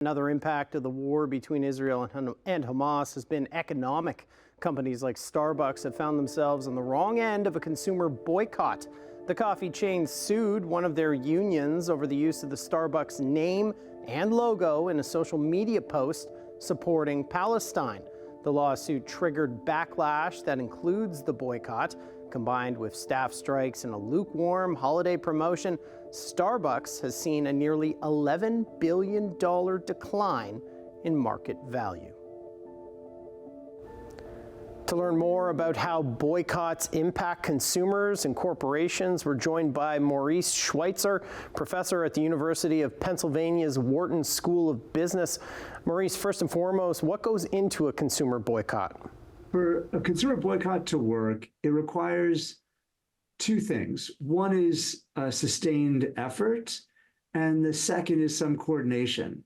Another impact of the war between Israel and Hamas has been economic. Companies like Starbucks have found themselves on the wrong end of a consumer boycott. The coffee chain sued one of their unions over the use of the Starbucks name and logo in a social media post supporting Palestine. The lawsuit triggered backlash that includes the boycott. Combined with staff strikes and a lukewarm holiday promotion, Starbucks has seen a nearly $11 billion decline in market value. To learn more about how boycotts impact consumers and corporations, we're joined by Maurice Schweitzer, professor at the University of Pennsylvania's Wharton School of Business. Maurice, first and foremost, what goes into a consumer boycott? For a consumer boycott to work, it requires two things. One is a sustained effort, and the second is some coordination.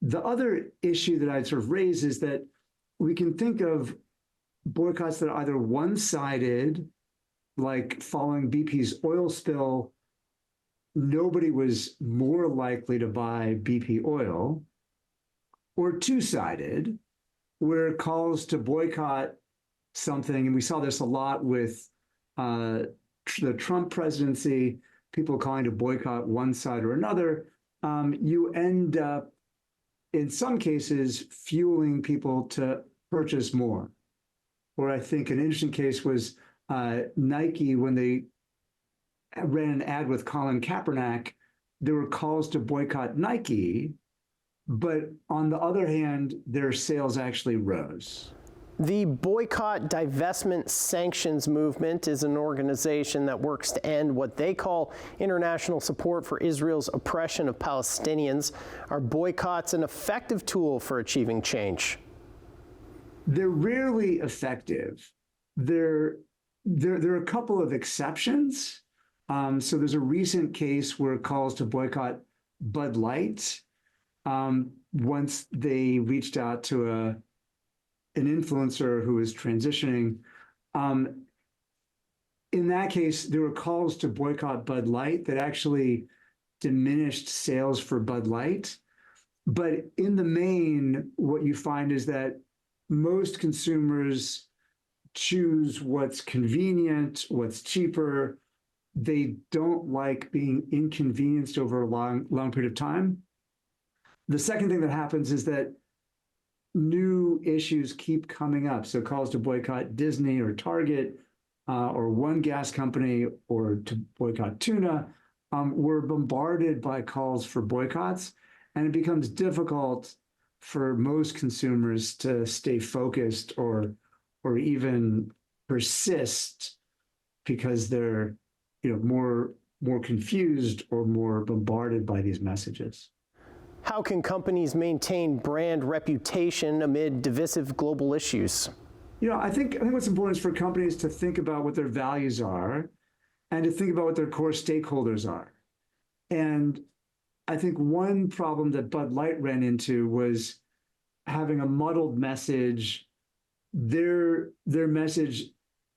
The other issue that I'd sort of raise is that we can think of boycotts that are either one-sided, like following BP's oil spill, nobody was more likely to buy BP oil, or two-sided, where calls to boycott something, and we saw this a lot with the Trump presidency, people calling to boycott one side or another, you end up, in some cases, fueling people to purchase more. Or I think an interesting case was Nike, when they ran an ad with Colin Kaepernick, there were calls to boycott Nike, but on the other hand, their sales actually rose. The Boycott, Divestment, Sanctions Movement is an organization that works to end what they call international support for Israel's oppression of Palestinians. Are boycotts an effective tool for achieving change? They're rarely effective. There are a couple of exceptions. So there's a recent case where calls to boycott Bud Light, once they reached out to an influencer who was transitioning. In that case, there were calls to boycott Bud Light that actually diminished sales for Bud Light. But in the main, what you find is that most consumers choose what's convenient, what's cheaper. They don't like being inconvenienced over a long period of time. The second thing that happens is that new issues keep coming up. So calls to boycott Disney or Target or one gas company or to boycott tuna, we're bombarded by calls for boycotts, and it becomes difficult for most consumers to stay focused or even persist because they're more confused or more bombarded by these messages. How can companies maintain brand reputation amid divisive global issues? I think what's important is for companies to think about what their values are and to think about what their core stakeholders are. And I think one problem that Bud Light ran into was having a muddled message. Their message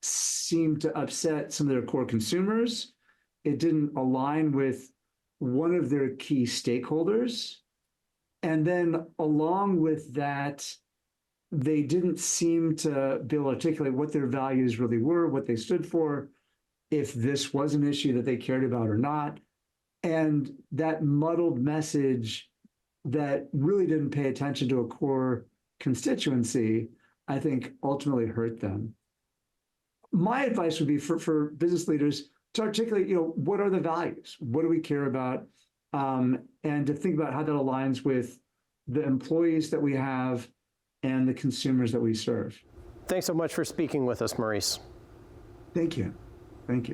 seemed to upset some of their core consumers. It didn't align with one of their key stakeholders. And then along with that, they didn't seem to be able to articulate what their values really were, what they stood for, if this was an issue that they cared about or not. And that muddled message that really didn't pay attention to a core constituency, I think ultimately hurt them. My advice would be for business leaders to articulate, what are the values? What do we care about? And to think about how that aligns with the employees that we have and the consumers that we serve. Thanks so much for speaking with us, Maurice. Thank you. Thank you.